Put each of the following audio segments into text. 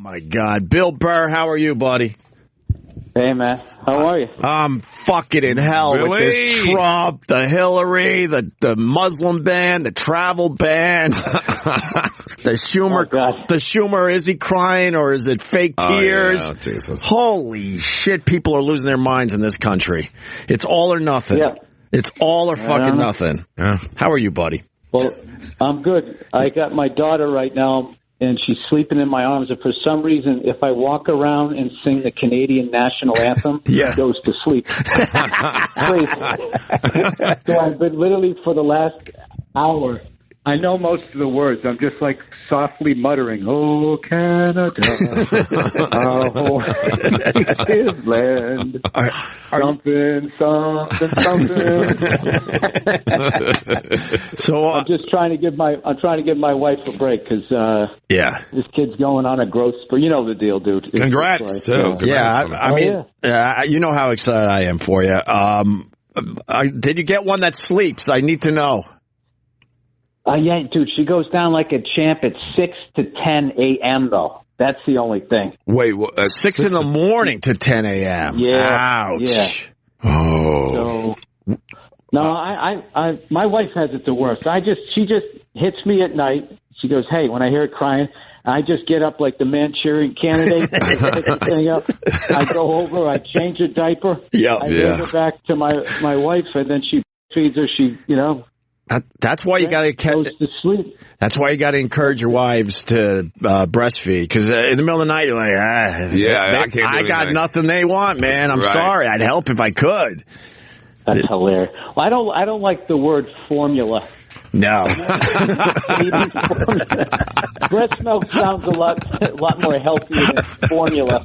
my God. Bill Burr, how are you, buddy? Hey, man. How are you? I'm fucking in hell with this Trump, the Hillary, the Muslim ban, the travel ban, the Schumer. The Schumer, is he crying or is it fake tears? Yeah. Oh, Jesus. Holy shit, people are losing their minds in this country. It's all or nothing. Yeah. It's all or fucking nothing. Yeah. How are you, buddy? Well, I'm good. I got my daughter right now, and she's sleeping in my arms. And for some reason, if I walk around and sing the Canadian national anthem, she goes to sleep. So I've been literally for the last hour. I know most of the words. I'm just like softly muttering, "Oh, Canada, our his land, something." So I'm trying to give my wife a break because this kid's going on a growth spree. You know the deal, dude. Congrats, too. I mean, you know how excited I am for you. Did you get one that sleeps? I need to know. Yeah, dude, she goes down like a champ at 6 to 10 a.m., though. That's the only thing. Wait, 6 in the morning to 10 a.m.? Yeah. Ouch. Yeah. Oh. So, no, I my wife has it the worst. She just hits me at night. She goes, hey, when I hear it crying, I just get up like the Manchurian Candidate. I pick the thing up. I go over, I change her diaper. I bring her back to my wife, and then she feeds her. That's why you got to sleep. That's why you got to encourage your wives to breastfeed, because in the middle of the night you're like, I got nothing they want, man. I'm sorry. I'd help if I could. That's hilarious. Well, I don't like the word formula. No. Breast milk sounds a lot more healthy than formula.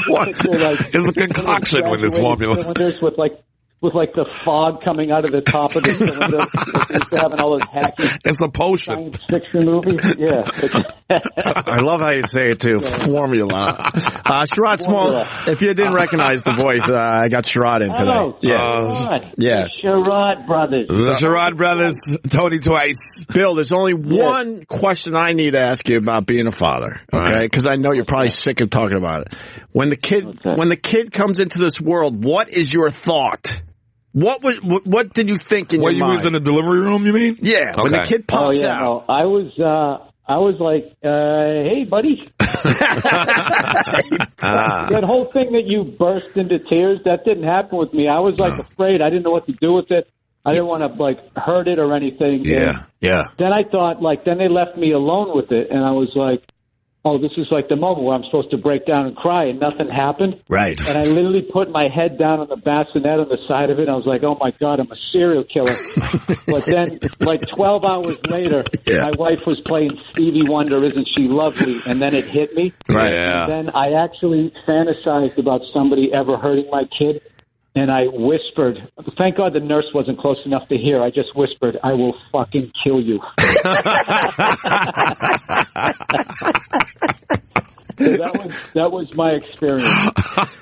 What is the concoction with this formula? Cylinders with the fog coming out of the top of the cylinder. Used to having all those hacky. It's a potion. Science fiction movies. Yeah. I love how you say it too. Formula. Sherrod Small. If you didn't recognize the voice, I got Sherrod in today. Oh, the Sherrod brothers. The Sherrod brothers. Tony twice. Bill, there's only one question I need to ask you about being a father. Okay, because I know you're probably sick of talking about it. When the kid comes into this world, what is your thought? What did you think in your mind? When you was in the delivery room, you mean? Yeah, when the kid pops out. No, I was like, hey, buddy. That whole thing that you burst into tears, that didn't happen with me. I was afraid. I didn't know what to do with it. I didn't want to hurt it or anything. Yeah. Then I thought then they left me alone with it, and I was like, oh, this is like the moment where I'm supposed to break down and cry, and nothing happened. Right. And I literally put my head down on the bassinet on the side of it. I was like, oh, my God, I'm a serial killer. But then, 12 hours later, my wife was playing Stevie Wonder, Isn't She Lovely? And then it hit me. Right. And then I actually fantasized about somebody ever hurting my kid. And I whispered, thank God the nurse wasn't close enough to hear. I just whispered, I will fucking kill you. So that was my experience.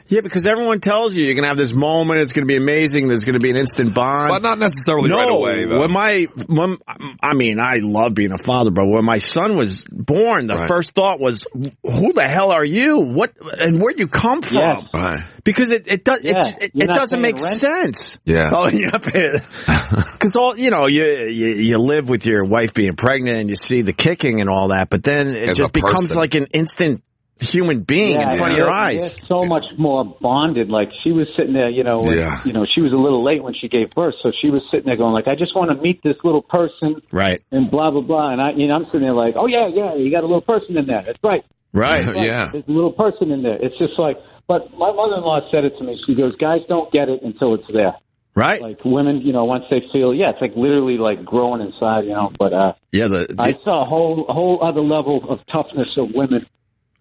Yeah, because everyone tells you you're going to have this moment. It's going to be amazing. There's going to be an instant bond. But not necessarily right away, though. I love being a father, but when my son was born, the first thought was, who the hell are you? What and where'd you come from? Yes. Right. Because it doesn't make sense. Yeah. Oh, you're not paying. Because you live with your wife being pregnant and you see the kicking and all that, but then it just becomes like an instant human being in front of your eyes. They're so much more bonded. Like she was sitting there, she was a little late when she gave birth, so she was sitting there going like, I just want to meet this little person, right? And blah blah blah. And I'm sitting there like, oh yeah, you got a little person in there. That's right. Right. Yeah. There's a little person in there. It's just like, but my mother-in-law said it to me. She goes, guys don't get it until it's there. Right. Like women, once they feel, it's like literally like growing inside, But I saw a whole other level of toughness of women.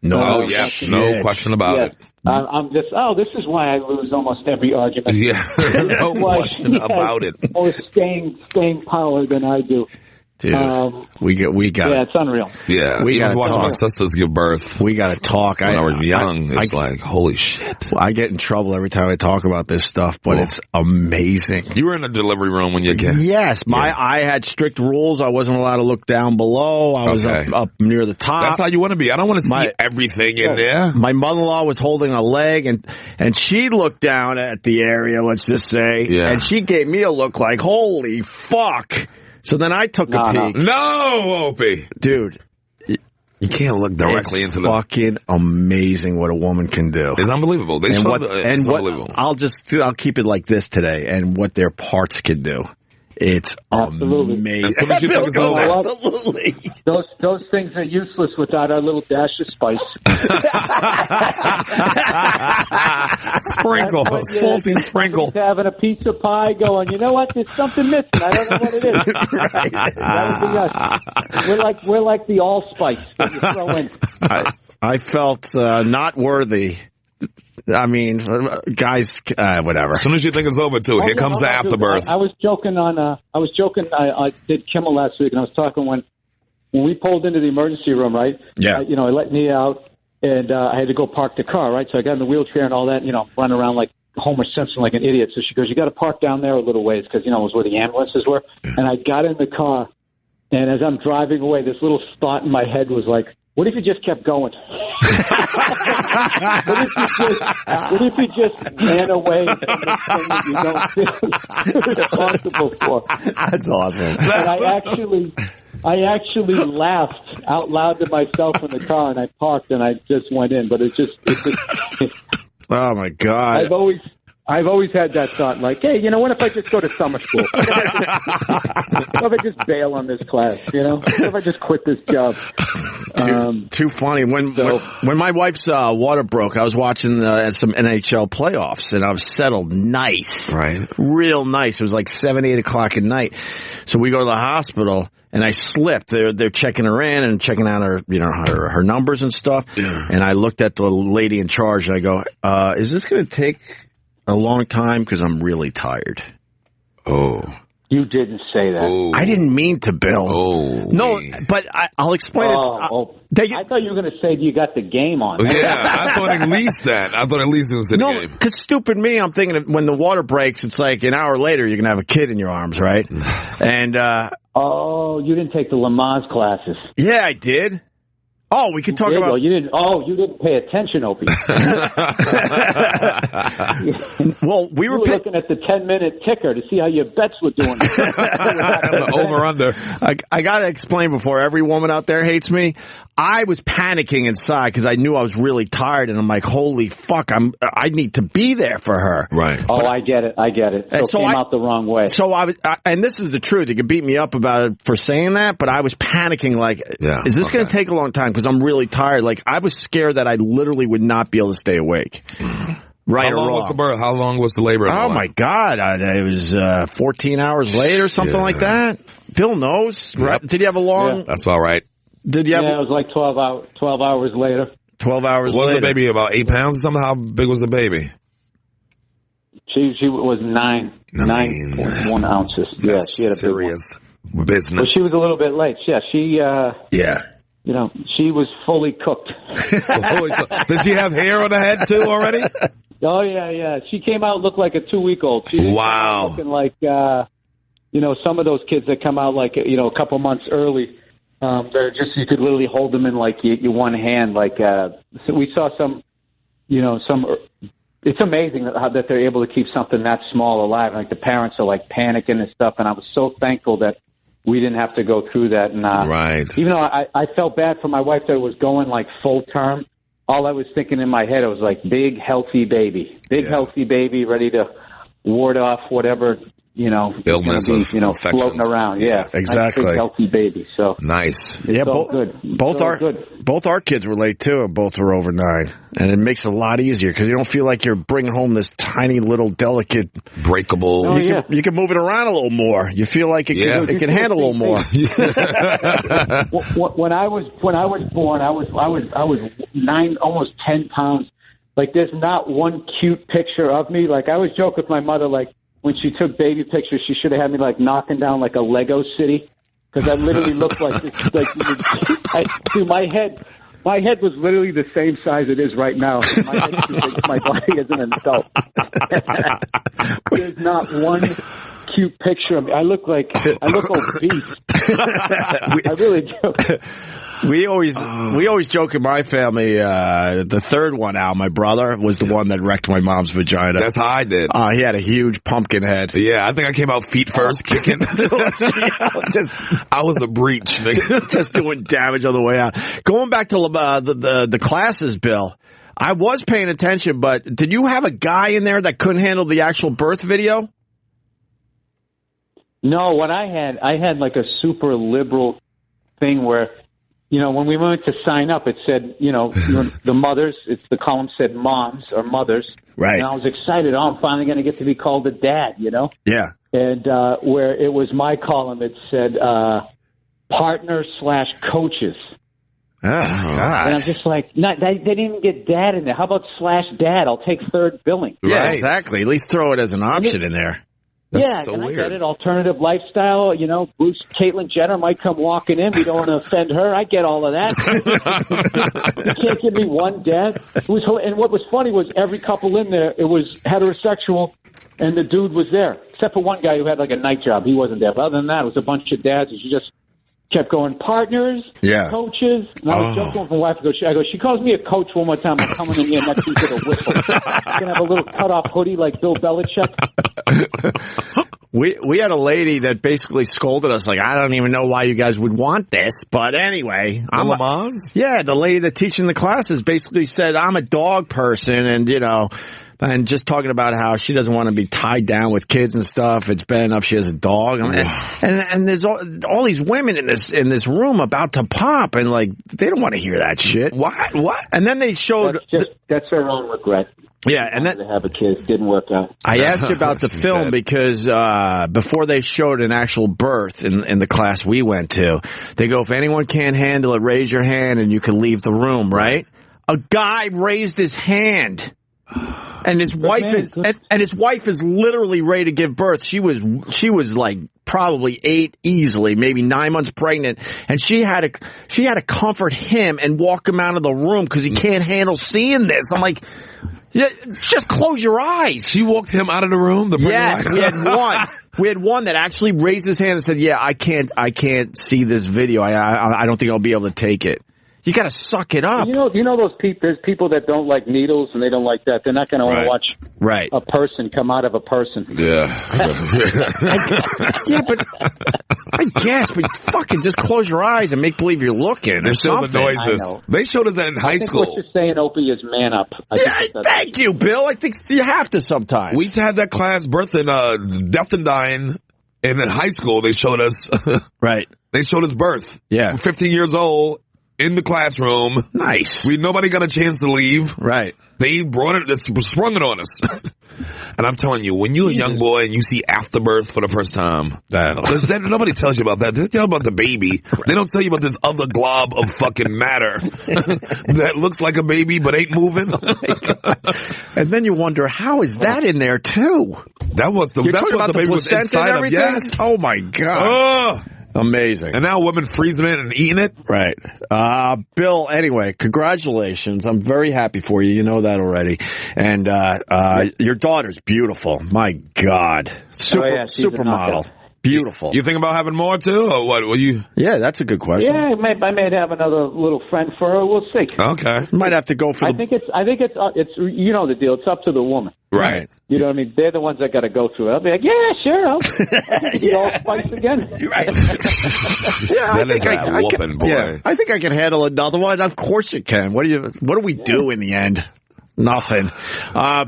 No, no question about it. I'm just, this is why I lose almost every argument. Yeah, no question about it. More staying power than I do. Dude, we got. Yeah, it's unreal. Yeah, we got to watch talk. my sisters give birth. We got to talk. When I was young, it's like, holy shit. I get in trouble every time I talk about this stuff, but it's amazing. You were in a delivery room when you were a kid? Yes, I had strict rules. I wasn't allowed to look down below. I was up near the top. That's how you want to be. I don't want to see everything in there. My mother-in-law was holding a leg, and she looked down at the area, let's just say, and she gave me a look like, holy fuck. So then I took a peek. No, Opie. Dude. You can't look directly into the... It's fucking amazing what a woman can do. It's unbelievable. It's unbelievable. I'll keep it like this today, and what their parts can do. It's amazing. As soon as you think it's over. Absolutely. Those things are useless without our little dash of spice. Sprinkle. Salty sprinkle. Having a piece of pie going, you know what? There's something missing. I don't know what it is. Right. That would be us. We're like the allspice that you throw in. I felt not worthy. I mean, guys, whatever. As soon as you think it's over, too, here comes the afterbirth. I was joking I did Kimmel last week, and I was talking when we pulled into the emergency room, right? Yeah. I let Nia out, and I had to go park the car, right? So I got in the wheelchair and all that, running around like Homer Simpson like an idiot. So she goes, you got to park down there a little ways because, it was where the ambulances were. And I got in the car, and as I'm driving away, this little thought in my head was like, what if you just kept going? What if you just ran away from this thing that you don't feel responsible for? That's awesome. And I actually laughed out loud to myself in the car, and I parked and I just went in. But it just oh my God. I've always had that thought, like, hey, what if I just go to summer school? What if I just bail on this class, What if I just quit this job? Too funny. When my wife's water broke, I was watching some NHL playoffs, and I was settled nice. Right. Real nice. It was like 7, 8 o'clock at night. So we go to the hospital, and I slipped. They're checking her in and checking out her, her numbers and stuff. Yeah. And I looked at the lady in charge, and I go, is this going to take a long time? Because I'm really tired. Oh. You didn't say that. Oh. I didn't mean to, Bill. Oh. No, but I'll explain it. I thought you were going to say you got the game on. Yeah, I thought at least that. I thought at least it was in the game. Because stupid me, I'm thinking when the water breaks, it's like an hour later you're going to have a kid in your arms, right? And you didn't take the Lamaze classes. Yeah, I did. Oh, we could talk about... Well, you didn't pay attention, Opie. Well, we were looking at the 10-minute ticker to see how your bets were doing. Over-under. I got to explain before every woman out there hates me. I was panicking inside because I knew I was really tired, and I'm like, holy fuck, I need to be there for her. Right. Oh, I get it. So it came out the wrong way. So and this is the truth. You can beat me up about it for saying that, but I was panicking like, is this going to take a long time? Because I'm really tired. Like, I was scared that I literally would not be able to stay awake. Right or wrong. Was the birth? How long was the labor? Oh, my God. It was 14 hours late or something like that. Bill knows. Yep. Right? Did you have a long... Yeah. That's about right. Did you have it was like 12 hours later. 12 hours later. Was the baby about 8 pounds or something? How big was the baby? She was 9.1 ounces. Yeah, she had a serious business. Well, she was a little bit late. Yeah, she... she was fully cooked. Did she have hair on her head, too, already? Oh, yeah. She came out looked like a 2-week-old. She wow. Looking like, some of those kids that come out like, a couple months early. They're just, you could literally hold them in like your one hand. Like, so we saw some, it's amazing that they're able to keep something that small alive. Like the parents are like panicking and stuff. And I was so thankful that we didn't have to go through that. And, right. Even though I felt bad for my wife that was going like full term, all I was thinking in my head, it was like big, healthy baby, healthy baby ready to ward off whatever, illness, floating around. Yeah, exactly. Nice, big, healthy baby. So nice. Yeah, both our kids were late too. Both were over 9, and it makes it a lot easier because you don't feel like you're bringing home this tiny little delicate, breakable. Oh, you can move it around a little more. You feel like it can handle a little more. When I was born, I was 9, almost 10 pounds. Like, there's not one cute picture of me. Like, I always joke with my mother, like, when she took baby pictures, she should have had me, like, knocking down, like, a Lego city. because I literally looked like this. Dude, my head was literally the same size it is right now. My head is like my body as an adult. There's not one cute picture of me. I look obese. I really do. We always joke in my family, the third one, Al, my brother, was the one that wrecked my mom's vagina. That's how I did. He had a huge pumpkin head. Yeah, I think I came out feet first, kicking. I was a breach. Just doing damage on the way out. Going back to the classes, Bill, I was paying attention, but did you have a guy in there that couldn't handle the actual birth video? No, what I had like a super liberal thing where, you know, when we went to sign up, it said, you know, the mothers, the column said moms or mothers. Right. And I was excited. Oh, I'm finally going to get to be called a dad, you know? Yeah. And where it was my column, it said partner/coaches. Oh, God. And I'm just like, they didn't even get dad in there. How about /dad? I'll take third billing. Yeah, Right. Exactly. At least throw it as an option in there. That's so and weird. I get it. Alternative lifestyle, you know, Caitlyn Jenner might come walking in. We don't want to offend her. I get all of that. You can't give me one dad. And what was funny was every couple in there, it was heterosexual, and the dude was there. Except for one guy who had like a night job. He wasn't there. But other than that, it was a bunch of dads, and she just kept going, partners, coaches. And I was joking with my wife. I go, she calls me a coach one more time. I'm coming in here next week with a whistle. I'm going to have a little cut-off hoodie like Bill Belichick. We had a lady that basically scolded us like, I don't even know why you guys would want this, but anyway. The lady that teaching the classes basically said, I'm a dog person, and you know, and just talking about how she doesn't want to be tied down with kids and stuff. It's bad enough she has a dog, and there's all these women in this room about to pop, and like they don't want to hear that shit. What? And then they showed that's their own regret. Yeah, and then to have a kid didn't work out. I asked you about the film because before they showed an actual birth in the class we went to, they go, if anyone can't handle it, raise your hand and you can leave the room, right? A guy raised his hand. And his wife is literally ready to give birth. She was like probably 8 easily, maybe 9 months pregnant, and she had to comfort him and walk him out of the room because he can't handle seeing this. I'm like, yeah, just close your eyes. She walked him out of the room. Yes, we had one. We had one that actually raised his hand and said, "Yeah, I can't see this video. I don't think I'll be able to take it." You got to suck it up. You know those people. There's people that don't like needles and they don't like that. They're not going to want to watch a person come out of a person. Yeah. Yeah, but I guess, but fucking just close your eyes and make believe you're looking. They show the noises. They showed us that in high school. What you're saying, Opie, is man up. Thank you, Bill. I think you have to sometimes. We used to have that class, birth and death and dying, and in high school they showed us. Right. They showed us birth. Yeah. We're 15 years old. In the classroom. Nice. Nobody got a chance to leave. Right. They sprung it on us. And I'm telling you, when you're a young boy and you see afterbirth for the first time, nobody tells you about that. They tell you about the baby. They don't tell you about this other glob of fucking matter that looks like a baby but ain't moving. And then you wonder, how is that in there too? That's what the baby was inside of. Yes. Oh my God. Amazing. And now women freezing it and eating it? Right. Bill, anyway, congratulations. I'm very happy for you. You know that already. And your daughter's beautiful. My God. Supermodel. Beautiful. You think about having more too, or what? Will you? Yeah, that's a good question. Yeah, I may have another little friend for her. We'll see. Okay. Might have to go for. I think it's you know the deal. It's up to the woman. Right. You know what I mean? They're the ones that got to go through it. I'll be like, yeah, sure. I'll all spice again. Right. I think I can handle another one. Of course you can. What do we do in the end? Nothing.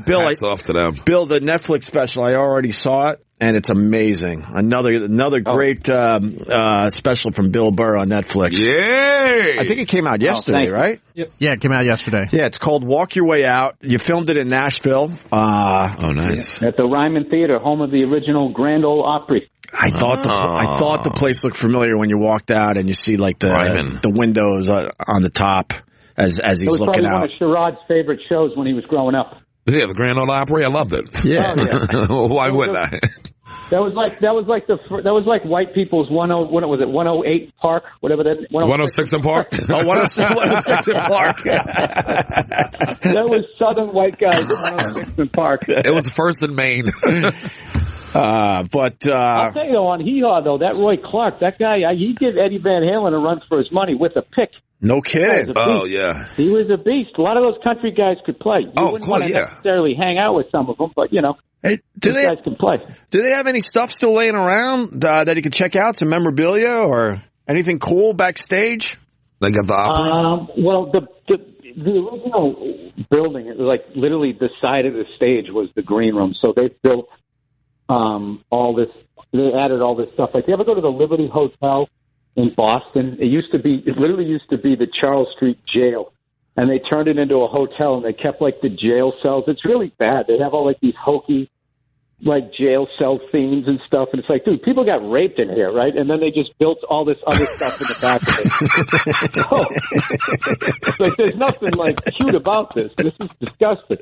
Bill, hats off to them. Bill, the Netflix special, I already saw it, and it's amazing. Another great special from Bill Burr on Netflix. Yay! I think it came out yesterday, right? Yep. Yeah, it came out yesterday. Yeah, it's called Walk Your Way Out. You filmed it in Nashville. Oh, nice. At the Ryman Theater, home of the original Grand Ole Opry. I thought the place looked familiar when you walked out and you see like the windows on the top. As he's looking out. It was probably one of Sherrod's favorite shows when he was growing up. Yeah, the Grand Ole Opry. I loved it. Yeah. Why wouldn't I? That was like white people's 108 Park, whatever that. 106 in Park. 106 in Park. That was Southern white guys at 106 in Park. It was first in Maine. But I'll tell you though, on Hee Haw though, that Roy Clark, that guy, he gave Eddie Van Halen a run for his money with a pick. No kidding. Oh yeah, he was a beast. A lot of those country guys could play. You wouldn't want to necessarily hang out with some of them, but you know. Hey, guys can play. Do they have any stuff still laying around that you can check out? Some memorabilia or anything cool backstage? They got the opera? Well, the original building, it was like literally the side of the stage was the green room. So they built all this. They added all this stuff. Like, you ever go to the Liberty Hotel in Boston? It literally used to be the Charles Street Jail. And they turned it into a hotel, and they kept, like, the jail cells. It's really bad. They have all, like, these hokey, like, jail cell themes and stuff. And it's like, dude, people got raped in here, right? And then they just built all this other stuff in the back of it. So, like, there's nothing, like, cute about this. This is disgusting.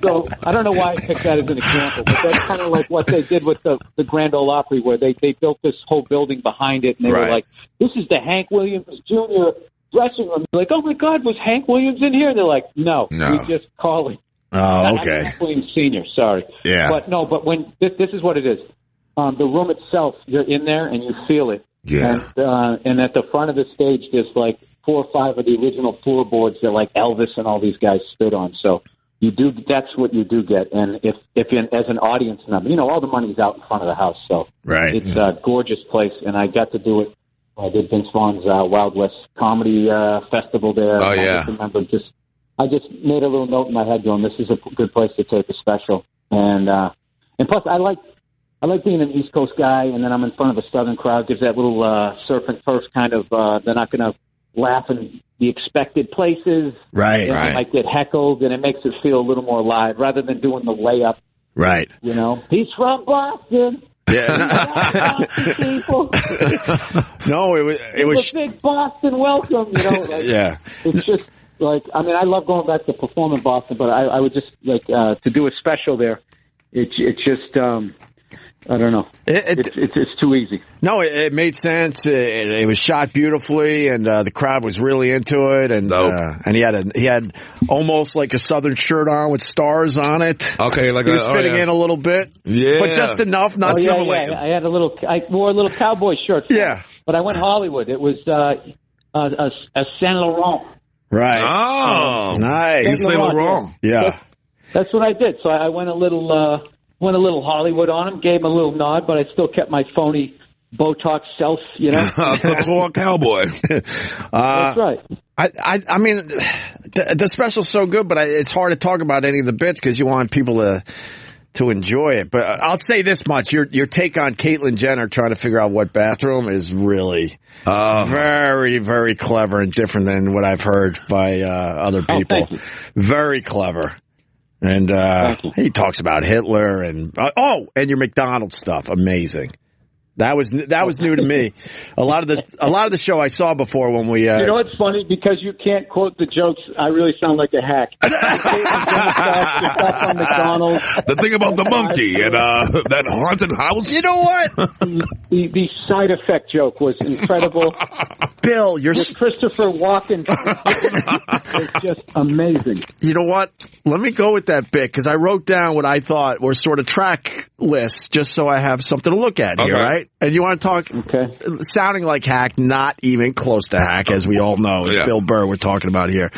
So I don't know why I picked that as an example, but that's kind of like what they did with the Grand Ole Opry, where they built this whole building behind it, and they were like, this is the Hank Williams Jr. dressing room. They're like, oh my God, was Hank Williams in here? And they're like, no. We just call it. Oh, okay. Hank Williams Sr., sorry. Yeah. But when this is what it is. The room itself, you're in there and you feel it. Yeah. And at the front of the stage, there's like 4 or 5 of the original floorboards that like Elvis and all these guys stood on. So that's what you do get. And if as an audience member, you know, all the money's out in front of the house. So it's a gorgeous place. And I got to do it. I did Vince Vaughn's Wild West Comedy Festival there. Oh, yeah. I just made a little note in my head going, this is a good place to take a special. And plus I like being an East Coast guy, and then I'm in front of a Southern crowd. Gives that little surf and turf kind of, they're not going to laugh in the expected places. Right. I might get heckled, and it makes it feel a little more live rather than doing the layup. Right. You know, he's from Boston. Yeah. People. No, it was a big Boston welcome. You know, like, it's just like, I mean, I love going back to perform in Boston, but I would just like to do a special there. It's just. I don't know. It's too easy. No, it made sense. It was shot beautifully, and the crowd was really into it. And he had almost like a Southern shirt on with stars on it. Okay, like he was fitting in a little bit, but just enough, not simulating. I wore a little cowboy shirt. But I went Hollywood. It was a Saint Laurent. Right. Oh, nice. Saint Laurent. Yeah. That's what I did. So I went a little Hollywood on him, gave him a little nod, but I still kept my phony Botox self, you know. Couture cowboy. That's right. I mean, the special's so good, but it's hard to talk about any of the bits because you want people to enjoy it. But I'll say this much: your take on Caitlyn Jenner trying to figure out what bathroom is really very, very clever and different than what I've heard by other people. Very clever. And he talks about Hitler and your McDonald's stuff. Amazing. That was new to me. A lot of the show I saw before when we. You know what's funny? Because you can't quote the jokes, I really sound like a hack. On McDonald's. The thing about the monkey and that haunted house. You know what? The side effect joke was incredible. Bill, your Christopher Walken is just amazing. You know what? Let me go with that bit because I wrote down what I thought were sort of track lists just so I have something to look at here, right? And you want to talk sounding like hack, not even close to hack, as we all know. It's Bill Burr we're talking about here.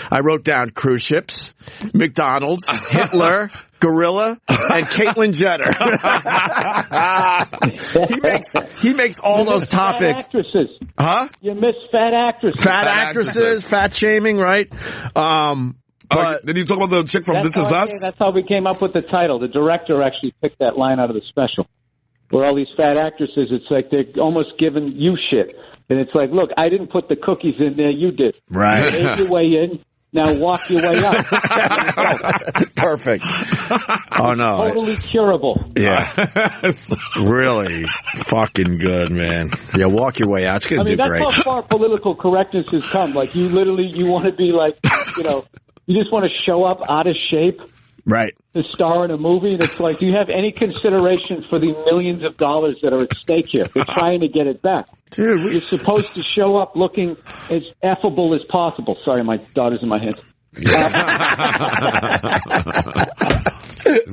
I wrote down cruise ships, McDonald's, Hitler, Gorilla, and Caitlyn Jenner. he makes all those topics. Fat actresses. Huh? You miss fat actresses. Fat actresses, fat shaming, right? But did you talk about the chick from This Is Us? That's how we came up with the title. The director actually picked that line out of the special. Where all these fat actresses, it's like they're almost giving you shit. And it's like, look, I didn't put the cookies in there, you did. Right. You made your way in, now walk your way up. Perfect. Oh, no. Totally curable. Yeah. Really fucking good, man. Yeah, walk your way out. It's going to do great. That's how far political correctness has come. Like, you want to be like, you know, you just want to show up out of shape Right. to star in a movie, and it's like, do you have any consideration for the millions of dollars that are at stake here? They're trying to get it back. Dude, you're supposed to show up looking as affable as possible. Sorry, my daughter's in my hands. He's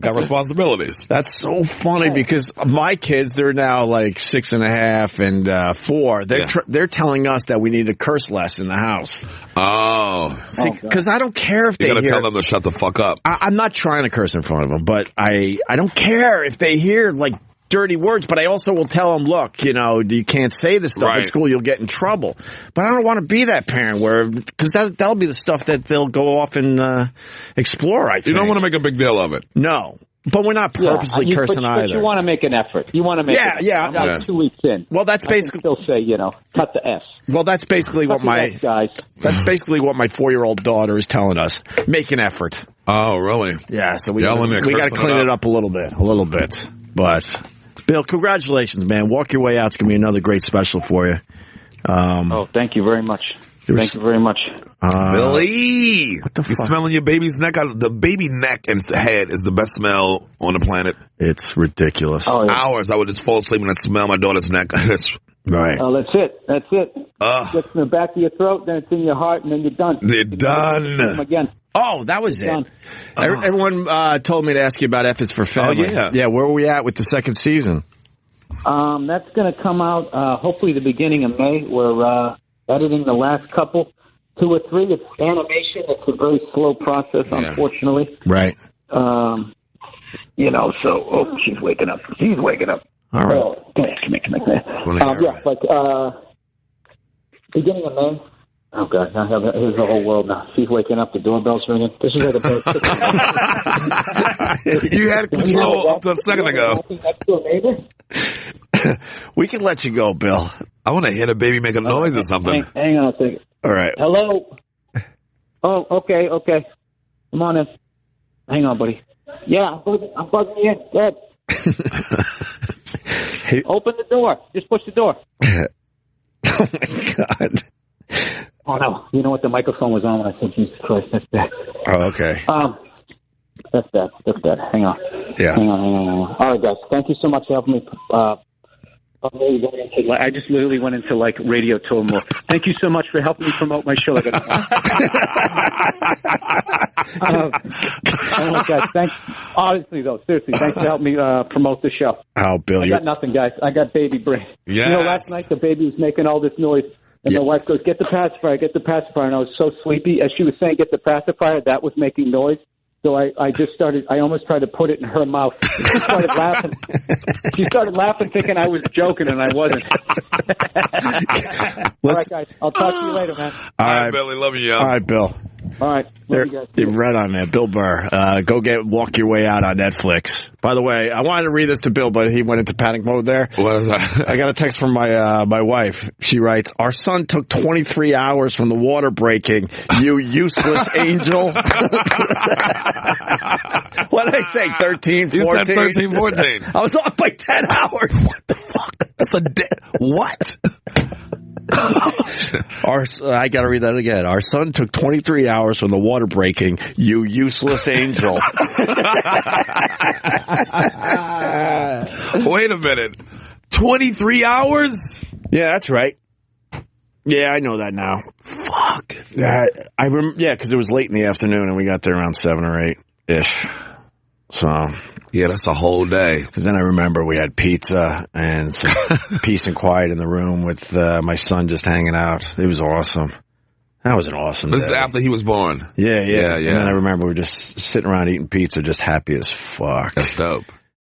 got responsibilities. That's so funny because my kids, they're now like 6.5 and 4. They're telling us that we need a curse less in the house. Oh. See, because I don't care if they hear. You gotta tell them to shut the fuck up. I'm not trying to curse in front of them, but I don't care if they hear like dirty words, but I also will tell them, look, you can't say this stuff at school, you'll get in trouble. But I don't want to be that parent because that'll be the stuff that they'll go off and explore, I think. You don't want to make a big deal of it. No. But we're not purposely cursing either. But you want to make an effort. You want to make an effort. I'm like 2 weeks in. Well, that's basically... I can still say, cut the S. Well, that's basically what my 4-year-old daughter is telling us. Make an effort. Oh, really? Yeah, so we got to clean it up a little bit. But... Bill, congratulations, man. Walk your way out. It's going to be another great special for you. Thank you very much. Thank you very much. Billy! What the fuck? You're smelling your baby's neck out. The baby neck and head is the best smell on the planet. It's ridiculous. Oh, yeah. Hours, I would just fall asleep and I'd smell my daughter's neck. Right. Oh, that's it. It gets in the back of your throat, then it's in your heart, and then you're done. You're done. Again. Oh, that was it. Everyone told me to ask you about F is for Family. Oh, yeah. Yeah, where are we at with the second season? That's going to come out hopefully the beginning of May. We're editing the last couple, 2 or 3. It's animation. It's a very slow process, unfortunately. Right. She's waking up. All right. Oh, come here. Beginning of May. Oh, God. Here's the whole world now. She's waking up. The doorbell's ringing. This is where the You had control up to a second ago. Next door neighbor? We can let you go, Bill. I want to hear the baby make a noise or something. Hang on a second. All right. Hello? Oh, okay. Come on in. Hang on, buddy. Yeah, I'm bugging you in. Go ahead. Hey. Open the door. Just push the door. Oh, my God. Oh, no. You know what? The microphone was on when I said, Jesus Christ, that's bad. Oh, okay. That's bad. Hang on. Yeah. Hang on. All right, guys. Thank you so much for helping me. I just literally went into radio turmoil. Thank you so much for helping me promote my show. Oh my God! Thanks. Honestly, though, seriously, thanks for helping me promote the show. Oh, Bill, I got nothing, guys. I got baby brain. Yes. Last night the baby was making all this noise, and my wife goes, "Get the pacifier, get the pacifier." And I was so sleepy. As she was saying, "Get the pacifier," that was making noise. So I almost tried to put it in her mouth. She started laughing. She started laughing thinking I was joking, and I wasn't. All right, guys. I'll talk to you later, man. All right, Billy. Love you, All right, Bill. All right. Love you guys. You're right on that. Bill Burr. Walk Your Way Out on Netflix. By the way, I wanted to read this to Bill, but he went into panic mode there. What is that? I got a text from my wife. She writes, "Our son took 23 hours from the water breaking. You useless angel." What did I say? 13, 14? You said 13, 14. I was off by 10 hours. What the fuck? That's a what? I got to read that again. Our son took 23 hours from the water breaking. You useless angel. Wait a minute. 23 hours? Yeah, that's right. Yeah, I know that now. Fuck. Yeah, because it was late in the afternoon and we got there around 7 or 8-ish. So. Yeah, that's a whole day. Because then I remember we had pizza and some peace and quiet in the room with my son just hanging out. It was awesome. That was an awesome day. This is after he was born. Yeah. And then I remember we were just sitting around eating pizza, just happy as fuck. That's dope.